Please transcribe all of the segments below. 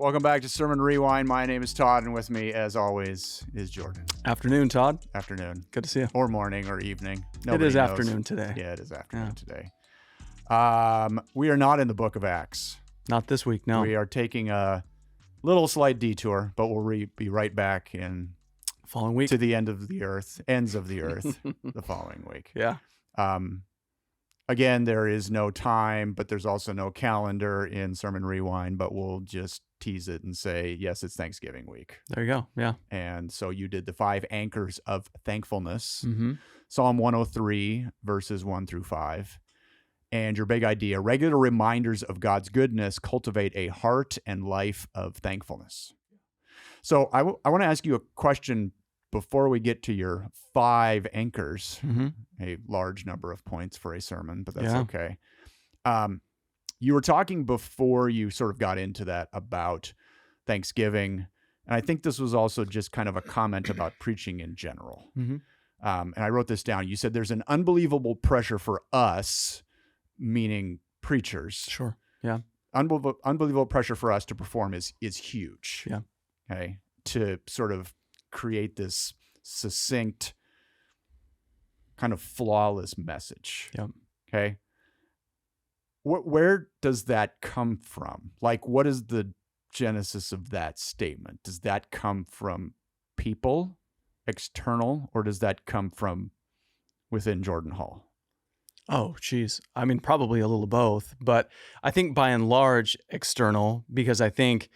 Welcome back to Sermon Rewind. My name is Todd, and with me, as always, is Jordan. Afternoon, Todd. Afternoon. Good to see you. Or morning or evening. It is afternoon today. Yeah, it is afternoon today. We are not in the book of Acts. Not this week, no. We are taking a little slight detour, but we'll be right back in following week to the ends of the earth, the following week. Yeah. Again, there is no time, but there's also no calendar in Sermon Rewind, but we'll just tease it and say, yes, it's Thanksgiving week. There you go. Yeah. And so you did the 5 anchors of thankfulness, Mm-hmm. Psalm 103, verses 1 through 5. And your big idea, regular reminders of God's goodness cultivate a heart and life of thankfulness. So I want to ask you a question before we get to your 5 anchors, a large number of points for a sermon, but that's okay. You were talking before you sort of got into that about Thanksgiving, and I think this was also just kind of a comment about preaching in general. Mm-hmm. And I wrote this down. You said there's an unbelievable pressure for us, meaning preachers. Sure. Yeah. Unbelievable pressure for us to perform is huge. Yeah. Okay. To sort of create this succinct, kind of flawless message. Yep. Okay. Where does that come from? Like, what is the genesis of that statement? Does that come from people, external, or does that come from within Jordan Hall? Oh, geez. I mean, probably a little of both, but I think by and large external, because I think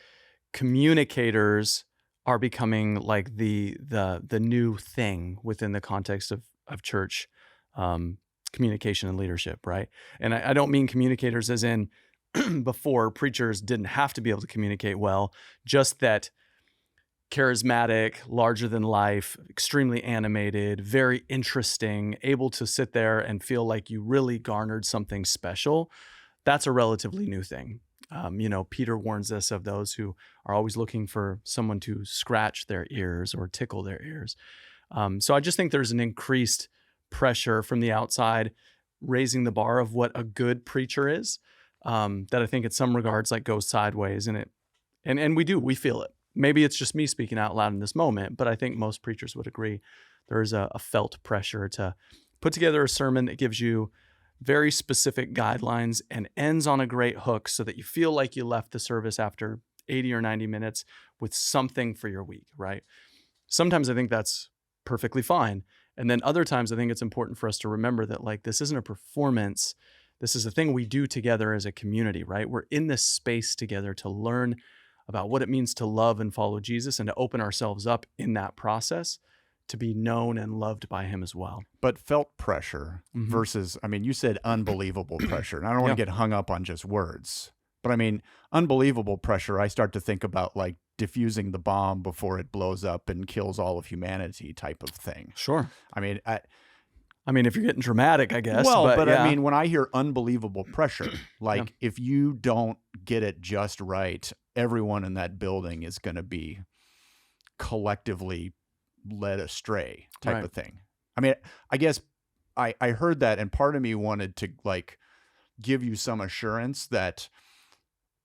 communicators are becoming like the new thing within the context of church communication and leadership, right? And I don't mean communicators as in before preachers didn't have to be able to communicate well, just that charismatic, larger than life, extremely animated, very interesting, able to sit there and feel like you really garnered something special. That's a relatively new thing. Peter warns us of those who are always looking for someone to scratch their ears or tickle their ears. So I just think there's an increased pressure from the outside, raising the bar of what a good preacher is, that I think in some regards like goes sideways, and we feel it. Maybe it's just me speaking out loud in this moment, but I think most preachers would agree there's a felt pressure to put together a sermon that gives you very specific guidelines and ends on a great hook so that you feel like you left the service after 80 or 90 minutes with something for your week, right? Sometimes I think that's perfectly fine. And then other times I think it's important for us to remember that like this isn't a performance. This is a thing we do together as a community, right? We're in this space together to learn about what it means to love and follow Jesus and to open ourselves up in that process to be known and loved by him as well. But felt pressure versus, I mean, you said unbelievable pressure, and I don't want to get hung up on just words, but I mean, unbelievable pressure, I start to think about like diffusing the bomb before it blows up and kills all of humanity type of thing. Sure. I mean, if you're getting dramatic, I guess. Well, but yeah. I mean, when I hear unbelievable pressure, like if you don't get it just right, everyone in that building is going to be collectively led astray type of thing. I mean, I guess I heard that, and part of me wanted to like give you some assurance that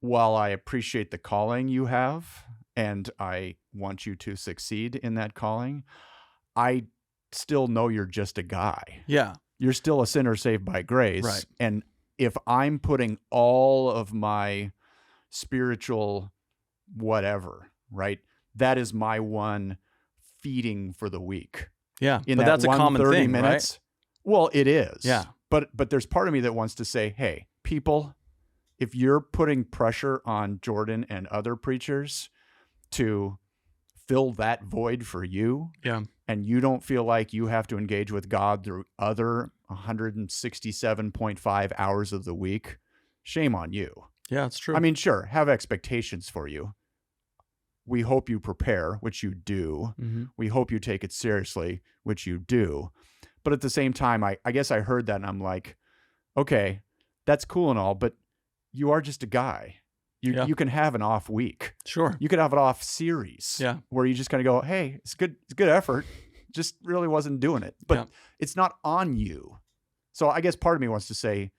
while I appreciate the calling you have, and I want you to succeed in that calling, I still know you're just a guy. Yeah. You're still a sinner saved by grace. Right. And if I'm putting all of my spiritual whatever, right, that is my one feeding for the week. Yeah. In but that that's a common 30 thing, minutes. Right? Well, it is. Yeah. But there's part of me that wants to say, hey, people, if you're putting pressure on Jordan and other preachers to fill that void for you, and you don't feel like you have to engage with God through other 167.5 hours of the week, shame on you. Yeah, it's true. I mean, sure, have expectations for you. We hope you prepare, which you do. Mm-hmm. We hope you take it seriously, which you do. But at the same time, I guess I heard that and I'm like, okay, that's cool and all, but you are just a guy. You can have an off week. Sure. You could have an off series where you just kind of go, hey, it's good effort. Just really wasn't doing it. But it's not on you. So I guess part of me wants to say,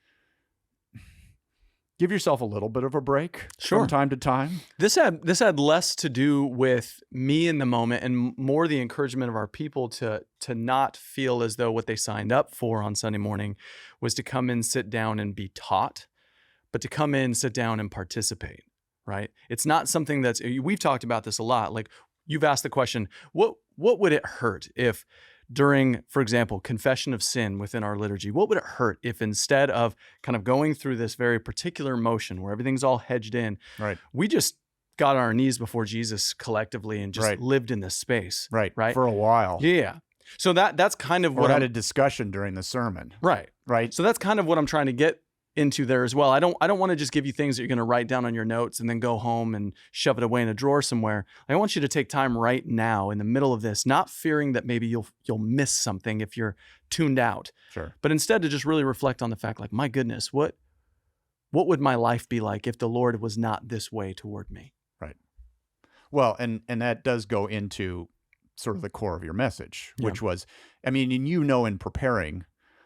give yourself a little bit of a break Sure. from time to time. This had less to do with me in the moment and more the encouragement of our people to not feel as though what they signed up for on Sunday morning was to come in, sit down, and be taught, but to come in, sit down, and participate, right? It's not something we've talked about this a lot. Like, you've asked the question, what would it hurt if during, for example, confession of sin within our liturgy, what would it hurt if instead of kind of going through this very particular motion where everything's all hedged in, Right. we just got on our knees before Jesus collectively and just Right. lived in this space. Right. Right. For a while. Yeah. So that's kind of Or what had a discussion during the sermon. right. Right. So that's kind of what I'm trying to get into there as well. I don't want to just give you things that you're going to write down on your notes and then go home and shove it away in a drawer somewhere. I want you to take time right now in the middle of this, not fearing that maybe you'll miss something if you're tuned out, Sure. but instead to just really reflect on the fact, like, my goodness, what would my life be like if the Lord was not this way toward me? Right. Well, and that does go into sort of the core of your message, which was, I mean, and in preparing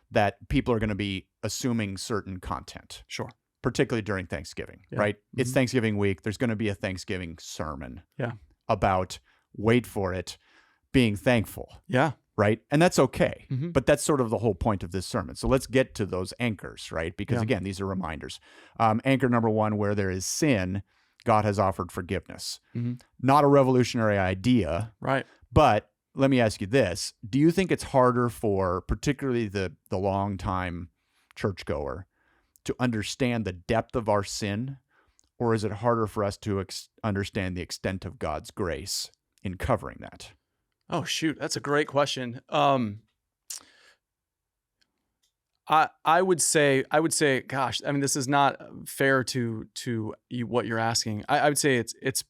that people are going to be assuming certain content. Sure. Particularly during Thanksgiving, Yeah. right? Mm-hmm. It's Thanksgiving week. There's going to be a Thanksgiving sermon. Yeah. About, wait for it, being thankful. Yeah. Right? And that's okay. Mm-hmm. But that's sort of the whole point of this sermon. So let's get to those anchors, right? Because again, these are reminders. Anchor number 1, where there is sin, God has offered forgiveness. Mm-hmm. Not a revolutionary idea. Right. But let me ask you this. Do you think it's harder for particularly the longtime churchgoer to understand the depth of our sin? Or is it harder for us to understand the extent of God's grace in covering that? Oh, shoot. That's a great question. I would say, gosh, I mean, this is not fair to what you're asking. I would say it's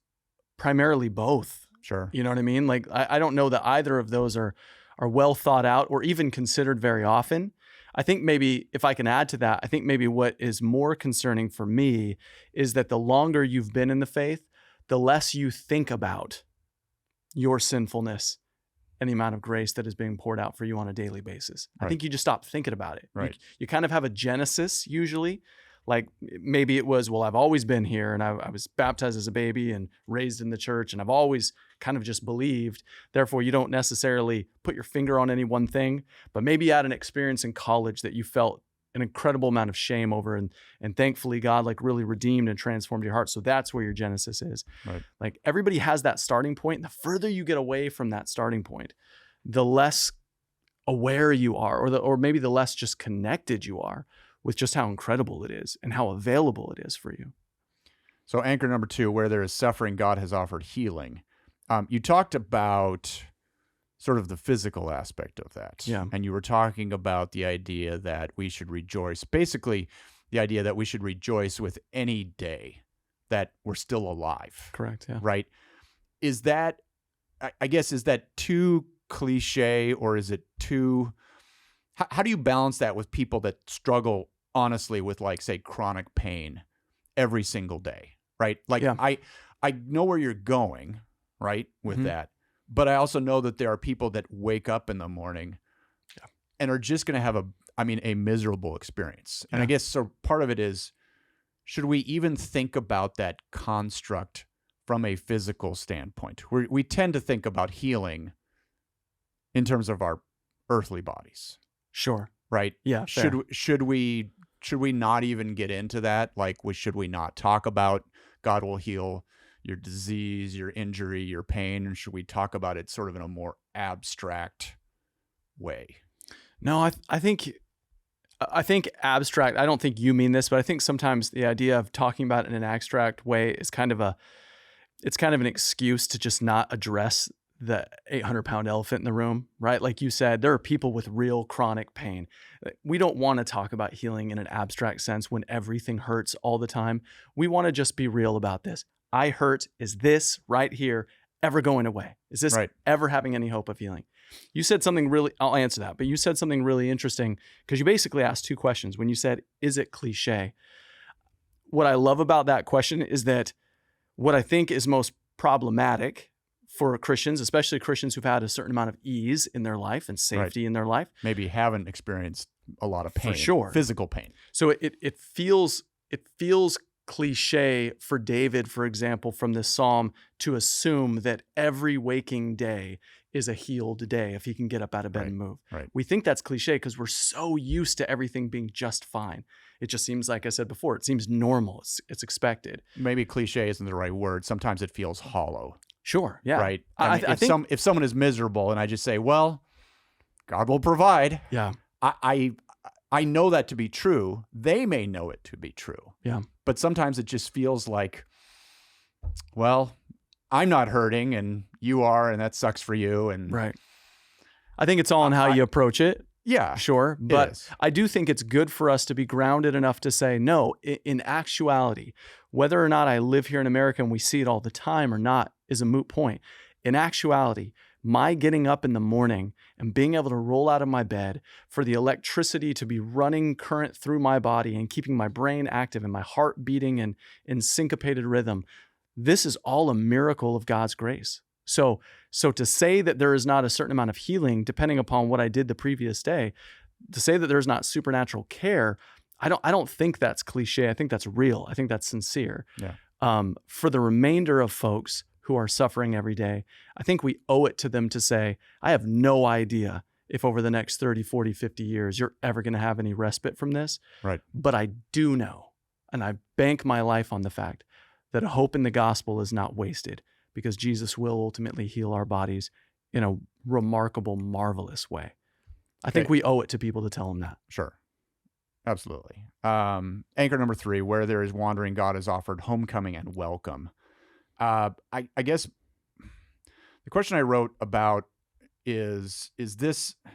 primarily both. Sure. You know what I mean? Like, I don't know that either of those are well thought out or even considered very often. I think maybe if I can add to that, I think maybe what is more concerning for me is that the longer you've been in the faith, the less you think about your sinfulness and the amount of grace that is being poured out for you on a daily basis. Right. I think you just stop thinking about it. Right. You kind of have a genesis usually. Like, maybe it was, well, I've always been here and I was baptized as a baby and raised in the church and I've always kind of just believed. Therefore, you don't necessarily put your finger on any one thing, but maybe you had an experience in college that you felt an incredible amount of shame over, and thankfully God like really redeemed and transformed your heart. So that's where your genesis is. Right. Like, everybody has that starting point. And the further you get away from that starting point, the less aware you are, or maybe the less just connected you are with just how incredible it is and how available it is for you. So anchor number 2, where there is suffering, God has offered healing. You talked about sort of the physical aspect of that. Yeah. And you were talking about the idea that we should rejoice, basically the idea that we should rejoice with any day that we're still alive. Correct. Yeah. Right. Is that, I guess, is that too cliche, or is it too, how do you balance that with people that struggle honestly with, like, say, chronic pain every single day? Right. Like, Yeah. I know where you're going, right, with that. But I also know that there are people that wake up in the morning and are just going to have a miserable experience. And I guess, so part of it is, should we even think about that construct from a physical standpoint? We tend to think about healing in terms of our earthly bodies. Sure. Right? Yeah. Fair. Should we not even get into that? Like, should we not talk about God will heal your disease, your injury, your pain? And should we talk about it sort of in a more abstract way? No, I think abstract. I don't think you mean this, but I think sometimes the idea of talking about it in an abstract way is kind of an excuse to just not address the 800-pound elephant in the room, right? Like you said, there are people with real chronic pain. We don't want to talk about healing in an abstract sense when everything hurts all the time. We want to just be real about this. I hurt. Is this right here ever going away? Is this ever having any hope of healing? You said something really, I'll answer that, but you said something really interesting because you basically asked 2 questions. When you said, is it cliche? What I love about that question is that what I think is most problematic for Christians, especially Christians who've had a certain amount of ease in their life and safety in their life. Maybe haven't experienced a lot of pain. For sure. Physical pain. So it feels it feels cliche for David, for example, from this psalm to assume that every waking day is a healed day if he can get up out of bed and move. Right. We think that's cliche because we're so used to everything being just fine. It just seems, like I said before, it seems normal. It's expected. Maybe cliche isn't the right word. Sometimes it feels hollow. Sure. Yeah. Right. I think if someone is miserable and I just say, well, God will provide. Yeah. I know that to be true. They may know it to be true. Yeah. But sometimes it just feels like, well, I'm not hurting and you are, and that sucks for you. And right. I think it's all in how you approach it. Yeah. Sure. But I do think it's good for us to be grounded enough to say, no, in actuality, whether or not I live here in America and we see it all the time or not is a moot point. In actuality, my getting up in the morning and being able to roll out of my bed, for the electricity to be running current through my body and keeping my brain active and my heart beating in syncopated rhythm, this is all a miracle of God's grace. So to say that there is not a certain amount of healing, depending upon what I did the previous day, to say that there's not supernatural care, I don't think that's cliche. I think that's real. I think that's sincere. Yeah. For the remainder of folks who are suffering every day, I think we owe it to them to say, I have no idea if over the next 30, 40, 50 years, you're ever going to have any respite from this. Right. But I do know, and I bank my life on the fact that hope in the gospel is not wasted, because Jesus will ultimately heal our bodies in a remarkable, marvelous way. I think we owe it to people to tell them that. Sure. Absolutely. Anchor number 3, where there is wandering, God has offered homecoming and welcome. I guess the question I wrote about is this, I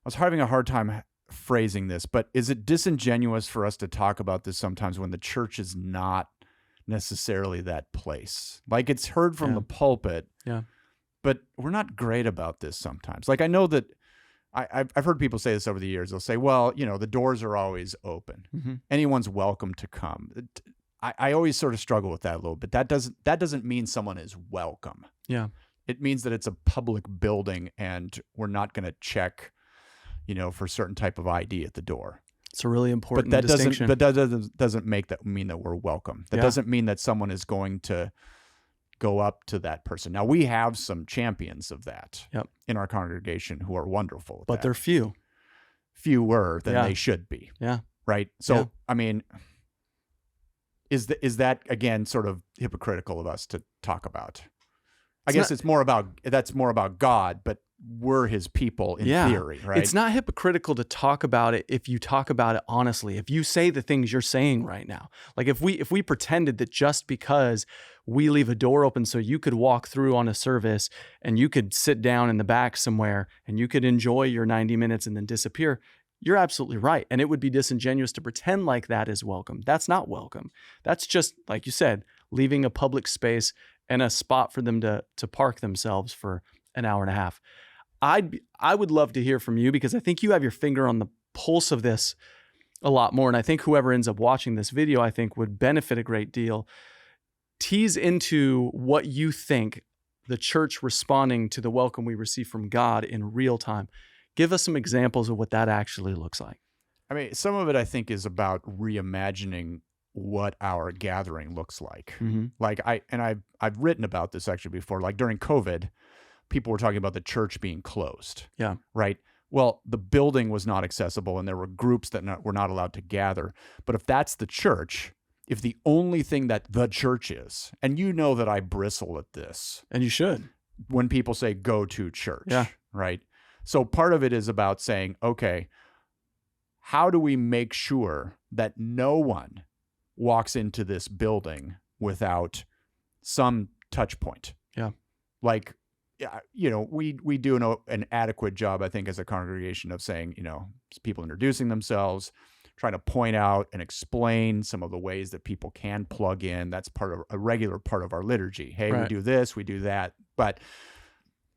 was having a hard time phrasing this, but is it disingenuous for us to talk about this sometimes when the church is not necessarily that place? Like, it's heard from the pulpit, but we're not great about this sometimes. Like, I know that I've heard people say this over the years. They'll say, well, the doors are always open. Mm-hmm. Anyone's welcome to come. I always sort of struggle with that a little bit. That doesn't mean someone is welcome. Yeah. It means that it's a public building and we're not going to check, for a certain type of ID at the door. It's a really important But that distinction. doesn't mean that we're welcome. That doesn't mean that someone is going to go up to that person. Now, we have some champions of that in our congregation who are wonderful. But they're few. Fewer than they should be. Yeah. Right. So, I mean, is that again sort of hypocritical of us to talk about? I guess that's more about God, but we're his people in theory, right? It's not hypocritical to talk about it if you talk about it honestly. If you say the things you're saying right now, like if we pretended that just because we leave a door open so you could walk through on a service and you could sit down in the back somewhere and you could enjoy your 90 minutes and then disappear, you're absolutely right. And it would be disingenuous to pretend like that is welcome. That's not welcome. That's just, like you said, leaving a public space and a spot for them to park themselves for an hour and a half. I would love to hear from you, because I think you have your finger on the pulse of this a lot more. And I think whoever ends up watching this video, I think would benefit a great deal. Tease into what you think the church responding to the welcome we receive from God in real time. Give us some examples of what that actually looks like. I mean, some of it I think is about reimagining what our gathering looks like. Mm-hmm. Like I've written about this actually before. Like during COVID, people were talking about the church being closed. Yeah. Right. Well, the building was not accessible and there were groups that were not allowed to gather. But if that's the church, if the only thing that the church is, and that I bristle at this. And you should. When people say go to church. Yeah. Right. So part of it is about saying, okay, how do we make sure that no one walks into this building without some touch point? Yeah. Like, we do an adequate job, I think, as a congregation of saying, people introducing themselves, trying to point out and explain some of the ways that people can plug in. That's part of a regular part of our liturgy. Hey, we do this, we do that. But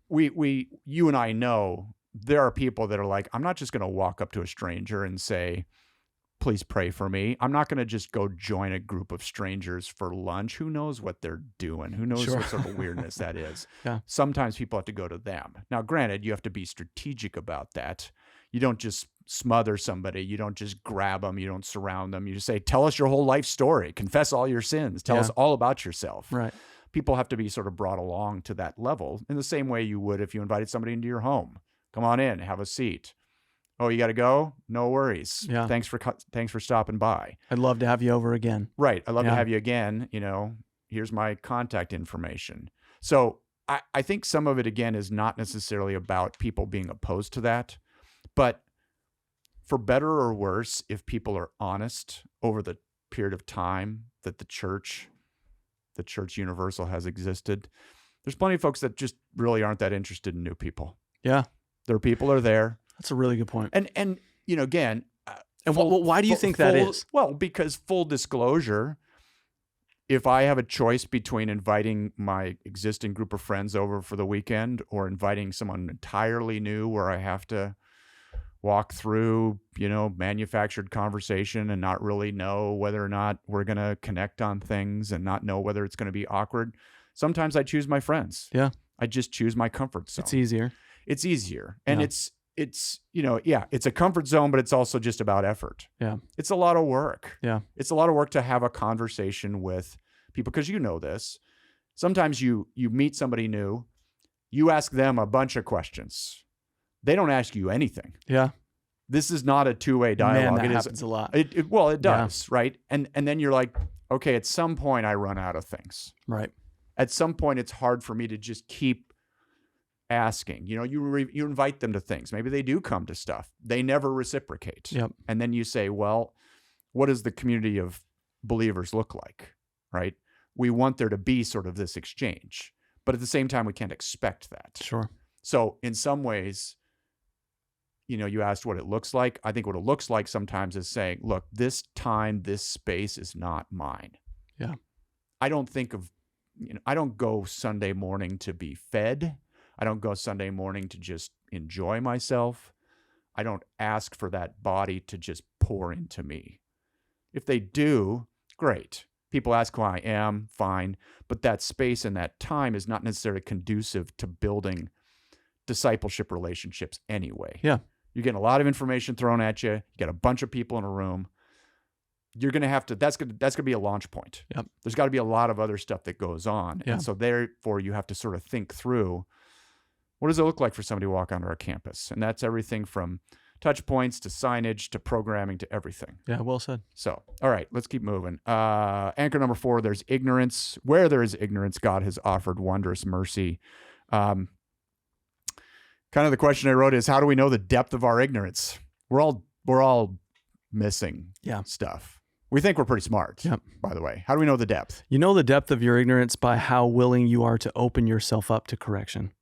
you and I know there are people that are like, I'm not just going to walk up to a stranger and say, please pray for me. I'm not going to just go join a group of strangers for lunch. Who knows what they're doing? Who knows what sort of weirdness that is? Yeah. Sometimes people have to go to them. Now, granted, you have to be strategic about that. You don't just smother somebody. You don't just grab them. You don't surround them. You just say, tell us your whole life story. Confess all your sins. Tell us all about yourself. Right. People have to be sort of brought along to that level in the same way you would if you invited somebody into your home. Come on in, have a seat. Oh, you got to go? No worries. Yeah. Thanks for stopping by. I'd love to have you over again. Right. I'd love to have you again. Here's my contact information. So I think some of it, again, is not necessarily about people being opposed to that, but for better or worse, if people are honest over the period of time that the church universal has existed, there's plenty of folks that just really aren't that interested in new people. Yeah. Their people are there. That's a really good point. And again, and why do you think that is? Well, because full disclosure, if I have a choice between inviting my existing group of friends over for the weekend or inviting someone entirely new where I have to walk through, manufactured conversation and not really know whether or not we're going to connect on things and not know whether it's going to be awkward, sometimes I choose my friends. Yeah. I just choose my comfort zone. It's easier. And it's it's a comfort zone, but it's also just about effort. Yeah. It's a lot of work. Yeah. It's a lot of work to have a conversation with people, because this. Sometimes you meet somebody new, you ask them a bunch of questions. They don't ask you anything. Yeah. This is not a two-way dialogue. Man, that happens a lot. It does, right? And then you're like, okay, at some point I run out of things. Right. At some point it's hard for me to just keep asking. You invite them to things. Maybe they do come to stuff. They never reciprocate. Yep. And then you say, well, what does the community of believers look like, right? We want there to be sort of this exchange, but at the same time, we can't expect that. Sure. So in some ways, you asked what it looks like. I think what it looks like sometimes is saying, look, this time, this space is not mine. Yeah. I don't go Sunday morning to be fed. I don't go Sunday morning to just enjoy myself. I don't ask for that body to just pour into me. If they do, great. People ask who I am, fine. But that space and that time is not necessarily conducive to building discipleship relationships anyway. Yeah. You're getting a lot of information thrown at you. You got a bunch of people in a room. You're going to have to, that's going to be a launch point. Yep. There's got to be a lot of other stuff that goes on. Yeah. And so therefore you have to sort of think through, what does it look like for somebody to walk onto our campus? And that's everything from touch points to signage to programming to everything. Yeah, well said. So, all right, let's keep moving. Anchor number 4, there's ignorance. Where there is ignorance, God has offered wondrous mercy. Kind of the question I wrote is, how do we know the depth of our ignorance? We're all missing stuff. We think we're pretty smart, by the way. How do we know the depth? You know the depth of your ignorance by how willing you are to open yourself up to correction.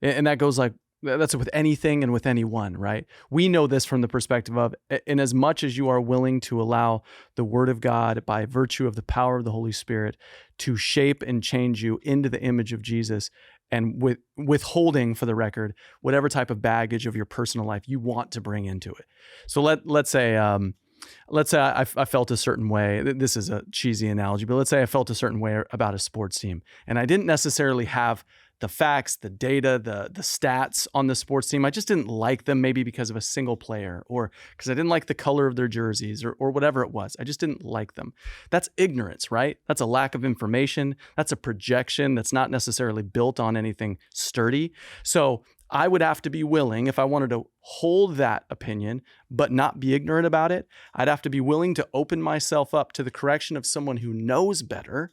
And that goes that's with anything and with anyone, right? We know this from the perspective of, in as much as you are willing to allow the Word of God by virtue of the power of the Holy Spirit to shape and change you into the image of Jesus, and withholding, for the record, whatever type of baggage of your personal life you want to bring into it. So let's say I felt a certain way. This is a cheesy analogy, but let's say I felt a certain way about a sports team, and I didn't necessarily have the facts, the data, the stats on the sports team. I just didn't like them, maybe because of a single player, or because I didn't like the color of their jerseys, or whatever it was. I just didn't like them. That's ignorance, right? That's a lack of information. That's a projection that's not necessarily built on anything sturdy. So I would have to be willing, if I wanted to hold that opinion, but not be ignorant about it, I'd have to be willing to open myself up to the correction of someone who knows better.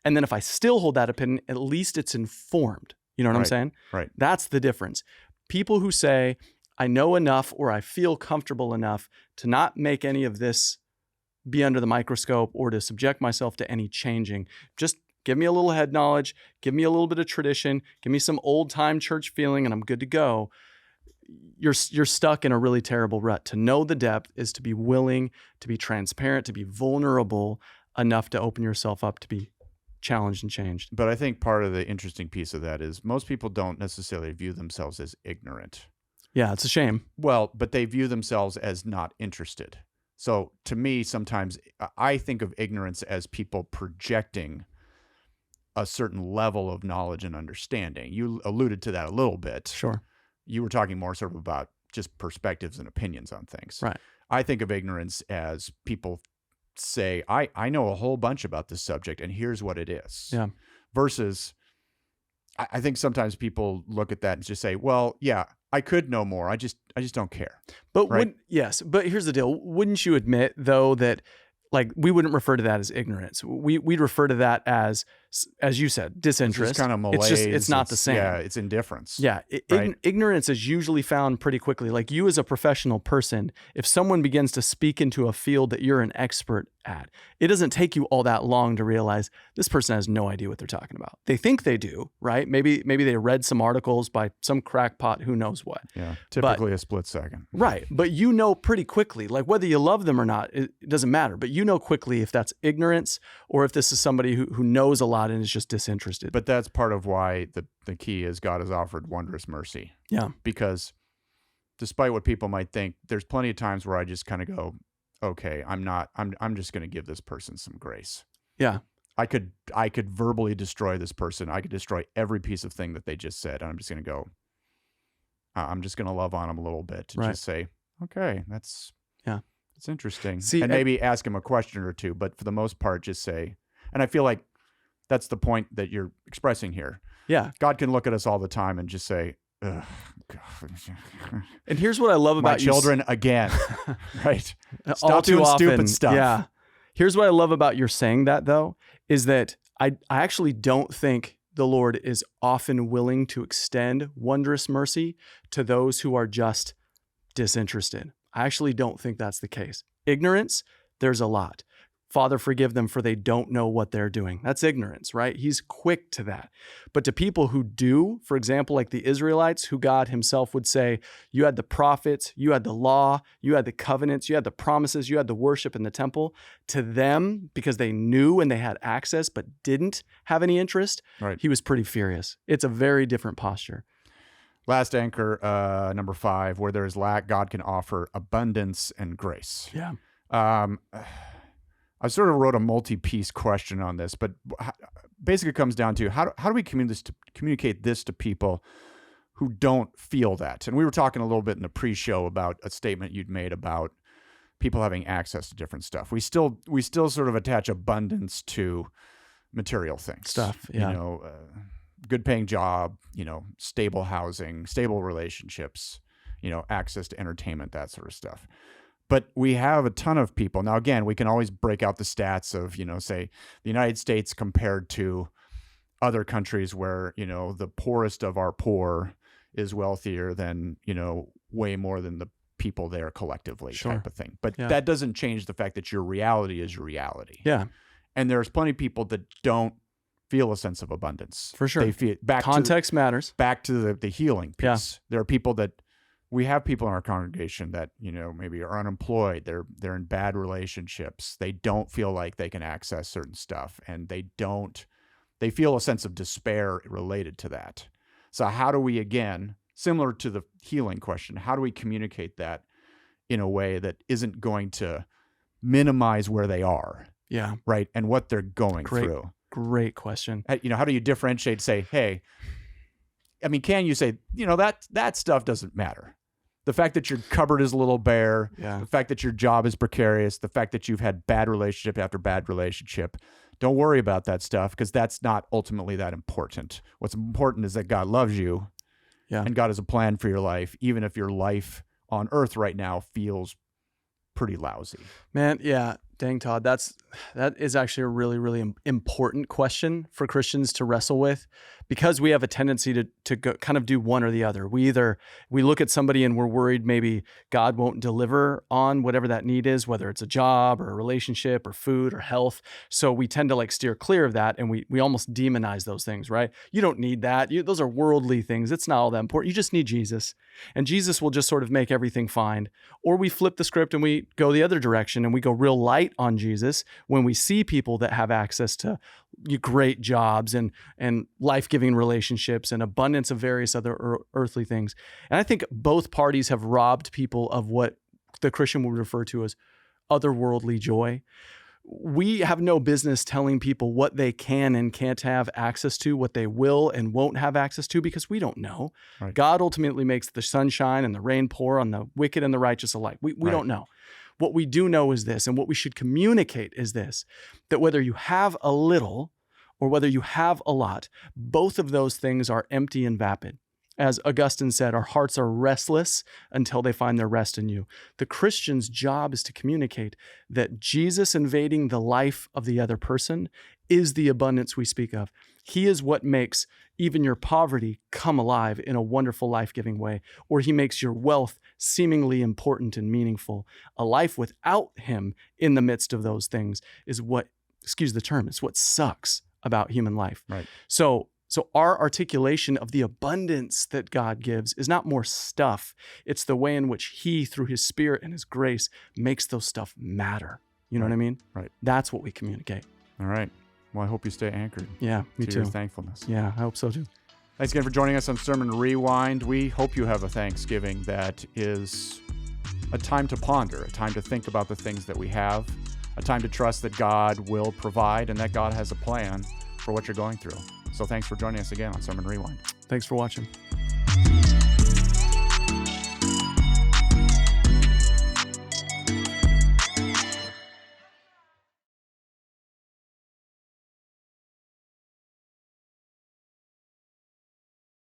And then if I still hold that opinion, at least it's informed. You know what I'm saying? Right. That's the difference. People who say, I know enough or I feel comfortable enough to not make any of this be under the microscope or to subject myself to any changing. Just give me a little head knowledge, give me a little bit of tradition, give me some old time church feeling, and I'm good to go. You're stuck in a really terrible rut. To know the depth is to be willing, to be transparent, to be vulnerable enough to open yourself up to be challenged and changed. But I think part of the interesting piece of that is most people don't necessarily view themselves as ignorant. Yeah, it's a shame. Well, but they view themselves as not interested. So to me, sometimes I think of ignorance as people projecting a certain level of knowledge and understanding. You alluded to that a little bit. Sure. You were talking more sort of about just perspectives and opinions on things. Right. I think of ignorance as people say, I know a whole bunch about this subject and here's what it is. Yeah. Versus, I think sometimes people look at that and just say, well, yeah, I could know more. I just don't care. But right? yes, but here's the deal. Wouldn't you admit though that like we wouldn't refer to that as ignorance. We'd refer to that as you said, disinterest. It's kind of malaise. It's not the same. Yeah, it's indifference. Yeah. Right? Ignorance is usually found pretty quickly. Like you as a professional person, if someone begins to speak into a field that you're an expert at, it doesn't take you all that long to realize this person has no idea what they're talking about. They think they do, right? Maybe they read some articles by some crackpot, who knows what. Yeah, typically a split second. Right. But you know pretty quickly, like whether you love them or not, it doesn't matter. But you know quickly if that's ignorance or if this is somebody who knows a lot and is just disinterested. But that's part of why the key is God has offered wondrous mercy. Yeah. Because despite what people might think, there's plenty of times where I just kind of go, okay, I'm just going to give this person some grace. Yeah. I could verbally destroy this person. I could destroy every piece of thing that they just said. And I'm just going to go, I'm just going to love on them a little bit and just say, okay, that's interesting. See, and maybe ask him a question or two, but for the most part, just say, and I feel like that's the point that you're expressing here. Yeah. God can look at us all the time and just say, ugh, God. And here's what I love about my children again, right? Stop all too doing often, stupid stuff. Yeah. Here's what I love about your saying that though, is that I actually don't think the Lord is often willing to extend wondrous mercy to those who are just disinterested. I actually don't think that's the case. Ignorance, there's a lot. Father, forgive them for they don't know what they're doing. That's ignorance, right? He's quick to that. But to people who do, for example, like the Israelites, who God himself would say, you had the prophets, you had the law, you had the covenants, you had the promises, you had the worship in the temple. To them, because they knew and they had access but didn't have any interest, Right. He was pretty furious. It's a very different posture. Last anchor, number 5, where there is lack, God can offer abundance and grace. Yeah. I sort of wrote a multi-piece question on this, but basically it comes down to how do we communicate this to people who don't feel that? And we were talking a little bit in the pre-show about a statement you'd made about people having access to different stuff. We still sort of attach abundance to material things. Stuff, yeah. You know, good paying job, you know, stable housing, stable relationships, you know, access to entertainment, that sort of stuff. But we have a ton of people. Now, again, we can always break out the stats of, you know, say the United States compared to other countries where, you know, the poorest of our poor is wealthier than, you know, way more than the people there collectively, type of thing. But that doesn't change the fact that your reality is your reality. Yeah. And there's plenty of people that don't feel a sense of abundance. For sure. They feel Context matters. Back to the healing piece. Yeah. There are people that we have people in our congregation that, you know, maybe are unemployed. They're in bad relationships. They don't feel like they can access certain stuff, and they feel a sense of despair related to that. So how do we, again, similar to the healing question, how do we communicate that in a way that isn't going to minimize where they are? Yeah. Right. And what they're going through. Great question. You know, how do you differentiate, say, hey, I mean, can you say, you know, that stuff doesn't matter. The fact that your cupboard is a little bare, the fact that your job is precarious, the fact that you've had bad relationship after bad relationship, don't worry about that stuff because that's not ultimately that important. What's important is that God loves you and God has a plan for your life, even if your life on earth right now feels pretty lousy. Man, yeah. Dang, Todd, that is actually a really, really important question for Christians to wrestle with, because we have a tendency to go, kind of do one or the other. We look at somebody and we're worried maybe God won't deliver on whatever that need is, whether it's a job or a relationship or food or health. So we tend to like steer clear of that, and we almost demonize those things, right? You don't need that. Those are worldly things. It's not all that important. You just need Jesus, and Jesus will just sort of make everything fine. Or we flip the script and we go the other direction and we go real light on Jesus when we see people that have access to great jobs and life-giving relationships and abundance of various other earthly things. And I think both parties have robbed people of what the Christian would refer to as otherworldly joy. we have no business telling people what they can and can't have access to, what they will and won't have access to, because we don't know. Right. God ultimately makes the sunshine and the rain pour on the wicked and the righteous alike. We Right. don't know. What we do know is this, and what we should communicate is this, that whether you have a little or whether you have a lot, both of those things are empty and vapid. As Augustine said, our hearts are restless until they find their rest in you. The Christian's job is to communicate that Jesus invading the life of the other person is the abundance we speak of. He is what makes even your poverty come alive in a wonderful, life-giving way, or he makes your wealth seemingly important and meaningful. A life without him in the midst of those things is what, excuse the term, it's what sucks about human life. Right. So our articulation of the abundance that God gives is not more stuff. It's the way in which he, through his Spirit and his grace, makes those stuff matter. You know what I mean? Right. That's what we communicate. All right. Well, I hope you stay anchored Yeah, me to too. your thankfulness. Yeah, I hope so too. Thanks again for joining us on Sermon Rewind. We hope you have a Thanksgiving that is a time to ponder, a time to think about the things that we have, a time to trust that God will provide and that God has a plan for what you're going through. So thanks for joining us again on Sermon Rewind. Thanks for watching.